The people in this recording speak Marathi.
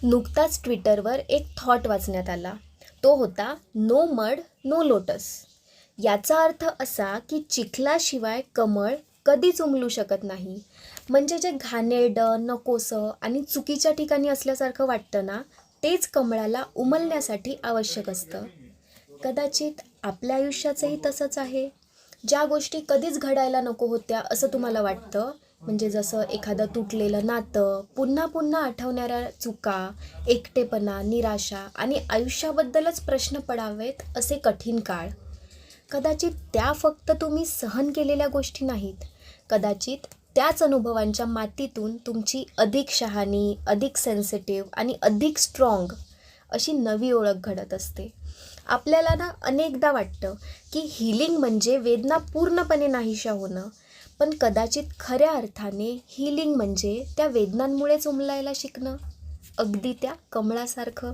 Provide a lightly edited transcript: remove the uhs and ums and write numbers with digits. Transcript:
नुकताच ट्विटरवर एक थॉट वाचण्यात आला. तो होता नो मड नो लोटस. याचा अर्थ असा की चिखलाशिवाय कमळ कधीच उमलू शकत नाही. म्हणजे जे घाणेरडं, नकोसं आणि चुकीच्या ठिकाणी असल्यासारखं वाटतं ना, तेच कमळाला उमलण्यासाठी आवश्यक असतं. कदाचित आपल्या आयुष्याचंही तसंच आहे. ज्या गोष्टी कधीच घडायला नको होत्या असं तुम्हाला वाटतं, म्हणजे जसं एखादं तुटलेलं नातं, पुन्हा पुन्हा आठवणाऱ्या चुका, एकटेपणा, निराशा आणि आयुष्याबद्दलच प्रश्न पडावेत असे कठीण काळ. कदाचित त्या फक्त तुम्ही सहन केलेल्या गोष्टी नाहीत. कदाचित त्याच अनुभवांच्या मातीतून तुमची अधिक शहाणी, अधिक सेन्सिटिव्ह आणि अधिक स्ट्रॉंग अशी नवी ओळख घडत असते. आपल्याला ना अनेकदा वाटतं की हीलिंग म्हणजे वेदना पूर्णपणे नाहीशा होणं, पण कदाचित खऱ्या अर्थाने हीलिंग म्हणजे त्या वेदनांमुळेच उमलायला शिकणं, अगदी त्या कमळासारखं.